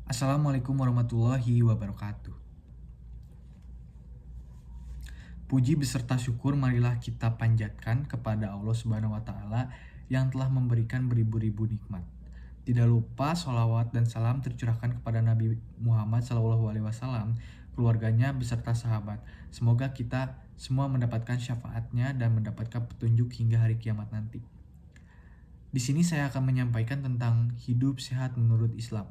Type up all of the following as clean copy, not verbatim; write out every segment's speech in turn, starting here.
Assalamualaikum warahmatullahi wabarakatuh. Puji beserta syukur marilah kita panjatkan kepada Allah Subhanahu wa taala yang telah memberikan beribu-ribu nikmat. Tidak lupa sholawat dan salam tercurahkan kepada Nabi Muhammad SAW, keluarganya beserta sahabat. Semoga kita semua mendapatkan syafaatnya dan mendapatkan petunjuk hingga hari kiamat nanti. Di sini saya akan menyampaikan tentang hidup sehat menurut Islam.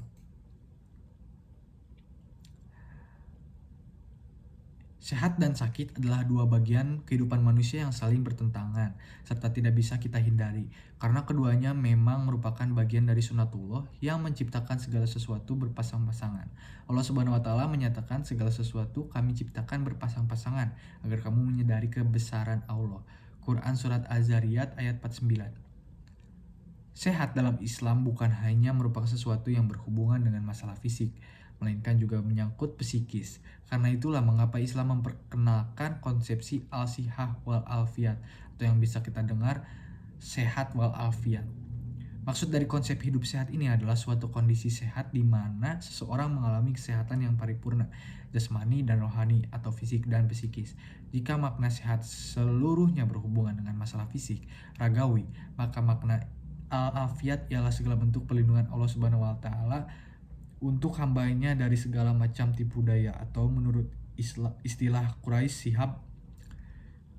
Sehat dan sakit adalah dua bagian kehidupan manusia yang saling bertentangan, serta tidak bisa kita hindari, karena keduanya memang merupakan bagian dari sunatullah yang menciptakan segala sesuatu berpasang-pasangan. Allah Subhanahu wa Ta'ala menyatakan segala sesuatu kami ciptakan berpasang-pasangan, agar kamu menyadari kebesaran Allah. Quran Surat Az-Zariyat ayat 49. Sehat dalam Islam bukan hanya merupakan sesuatu yang berhubungan dengan masalah fisik, melainkan juga menyangkut psikis. Karena itulah mengapa Islam memperkenalkan konsepsi al-sihah wal-alfiyat, atau yang bisa kita dengar sehat wal-alfiyat. Maksud dari konsep hidup sehat ini adalah suatu kondisi sehat di mana seseorang mengalami kesehatan yang paripurna, jasmani dan rohani, atau fisik dan psikis. Jika makna sehat seluruhnya berhubungan dengan masalah fisik, ragawi, maka makna al-alfiyat ialah segala bentuk perlindungan Allah Subhanahu wa Ta'ala untuk hambanya dari segala macam tipu daya, atau menurut istilah Quraisy sihab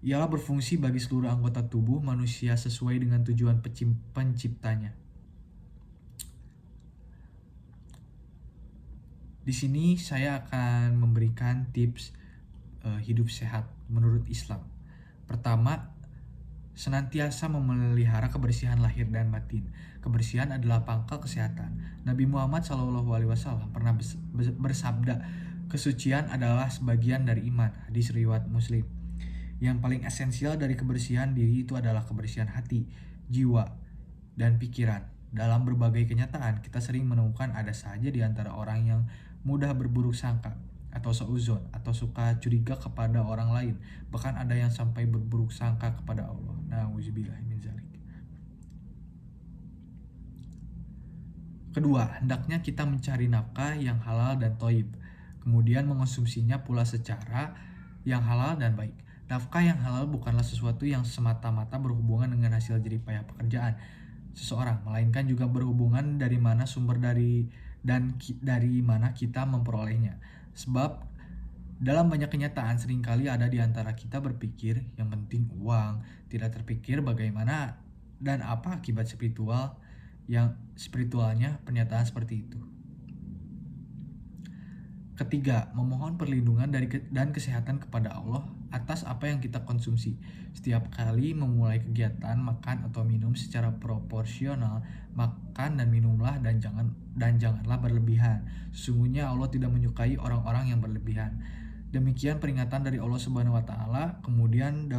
ialah berfungsi bagi seluruh anggota tubuh manusia sesuai dengan tujuan penciptanya. Di sini saya akan memberikan tips hidup sehat menurut Islam. Pertama, senantiasa memelihara kebersihan lahir dan batin. Kebersihan adalah pangkal kesehatan. Nabi Muhammad SAW pernah bersabda, kesucian adalah sebagian dari iman. Hadis riwayat Muslim. Yang paling esensial dari kebersihan diri itu adalah kebersihan hati, jiwa, dan pikiran. Dalam berbagai kenyataan, kita sering menemukan ada saja di antara orang yang mudah berburuk sangka, atau seuzon, atau suka curiga kepada orang lain. Bahkan ada yang sampai berburuk sangka kepada Allah. Nauzubillah min dzalik. Kedua, hendaknya kita mencari nafkah yang halal dan thayyib, kemudian mengonsumsinya pula secara yang halal dan baik. Nafkah yang halal bukanlah sesuatu yang semata-mata berhubungan dengan hasil jerih payah pekerjaan seseorang, melainkan juga berhubungan dari mana sumber dari mana kita memperolehnya. Sebab dalam banyak kenyataan seringkali ada di antara kita berpikir yang penting uang, tidak terpikir bagaimana dan apa akibat spiritualnya pernyataan seperti itu. Ketiga, memohon perlindungan dan kesehatan kepada Allah atas apa yang kita konsumsi. Setiap kali memulai kegiatan makan atau minum secara proporsional, makan dan minumlah dan janganlah berlebihan. Sesungguhnya Allah tidak menyukai orang-orang yang berlebihan. Demikian peringatan dari Allah Subhanahu wa Ta'ala. Kemudian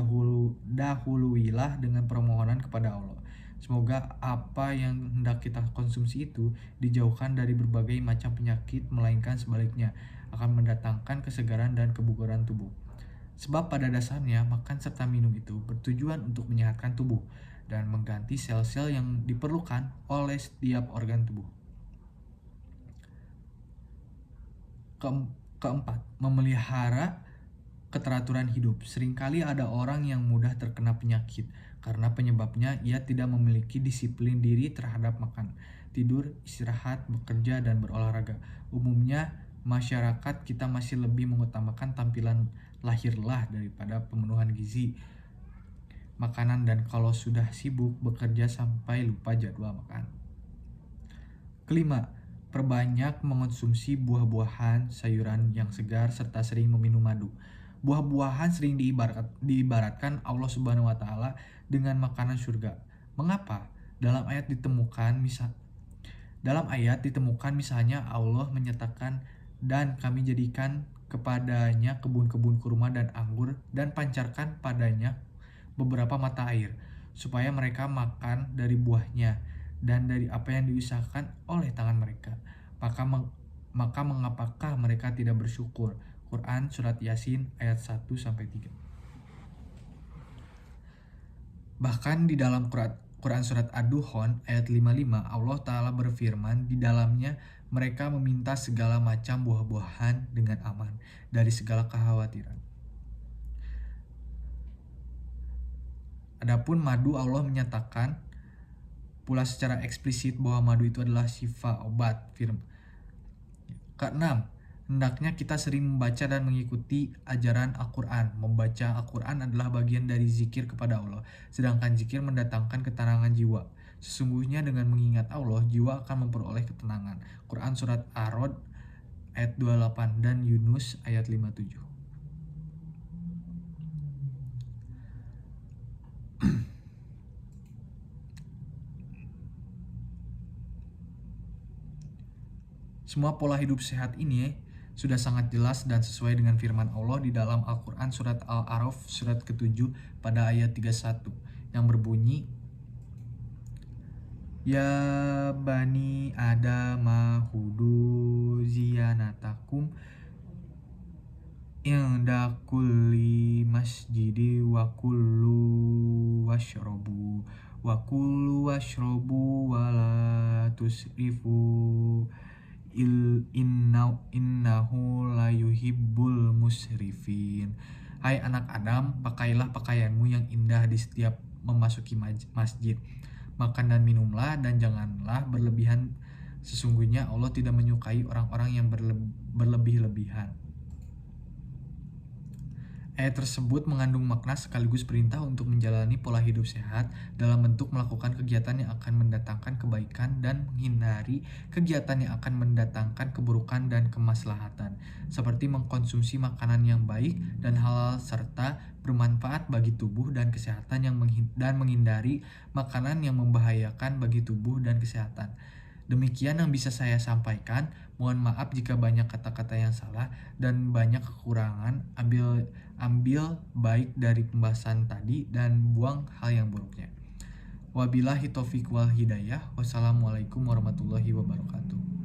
dahuluilah dengan permohonan kepada Allah. Semoga apa yang hendak kita konsumsi itu dijauhkan dari berbagai macam penyakit, melainkan sebaliknya akan mendatangkan kesegaran dan kebugaran tubuh. Sebab pada dasarnya makan serta minum itu bertujuan untuk menyehatkan tubuh dan mengganti sel-sel yang diperlukan oleh setiap organ tubuh. Keempat, memelihara keteraturan hidup. Seringkali ada orang yang mudah terkena penyakit karena penyebabnya ia tidak memiliki disiplin diri terhadap makan, tidur, istirahat, bekerja, dan berolahraga. Umumnya masyarakat kita masih lebih mengutamakan tampilan lahirlah daripada pemenuhan gizi makanan, dan kalau sudah sibuk bekerja sampai lupa jadwal makan. Kelima, perbanyak mengonsumsi buah-buahan, sayuran yang segar, serta sering meminum madu. Buah-buahan sering diibaratkan Allah Subhanahu wa Ta'ala dengan makanan surga. Mengapa? Dalam ayat ditemukan misalnya Allah menyatakan, dan kami jadikan kepadanya kebun-kebun kurma dan anggur dan pancarkan padanya beberapa mata air, supaya mereka makan dari buahnya dan dari apa yang diusahakan oleh tangan mereka. Maka mengapakah mereka tidak bersyukur? Quran Surat Yasin ayat 1-3. Bahkan di dalam Quran Surat Ad-Duhan ayat 55, Allah Ta'ala berfirman, di dalamnya mereka meminta segala macam buah-buahan dengan aman dari segala kekhawatiran. Adapun madu, Allah menyatakan pula secara eksplisit bahwa madu itu adalah syifa, obat. Keenam, hendaknya kita sering membaca dan mengikuti ajaran Al-Quran. Membaca Al-Quran adalah bagian dari zikir kepada Allah, sedangkan zikir mendatangkan ketenangan jiwa. Sesungguhnya dengan mengingat Allah, jiwa akan memperoleh ketenangan. Quran Surat Ar-Rod ayat 28 dan Yunus ayat 57. Semua pola hidup sehat ini sudah sangat jelas dan sesuai dengan firman Allah di dalam Al-Quran Surat Al-A'raf surat ke-7 pada ayat 31 yang berbunyi, Ya bani Adama hudu ziyanatakum inda kulli masjidi wa kullu washrobu wa la tusrifu innahu la yuhibbul musrifin. Hai anak Adam, pakailah pakaianmu yang indah di setiap memasuki masjid. Makan dan minumlah dan janganlah berlebihan. Sesungguhnya Allah tidak menyukai orang-orang yang berlebih-lebihan. Ayat tersebut mengandung makna sekaligus perintah untuk menjalani pola hidup sehat dalam bentuk melakukan kegiatan yang akan mendatangkan kebaikan dan menghindari kegiatan yang akan mendatangkan keburukan dan kemaslahatan, seperti mengkonsumsi makanan yang baik dan halal serta bermanfaat bagi tubuh dan kesehatan dan menghindari makanan yang membahayakan bagi tubuh dan kesehatan. Demikian yang bisa saya sampaikan. Mohon maaf jika banyak kata-kata yang salah dan banyak kekurangan. Ambil baik dari pembahasan tadi dan buang hal yang buruknya. Wabillahi taufiq wal hidayah. Wassalamualaikum warahmatullahi wabarakatuh.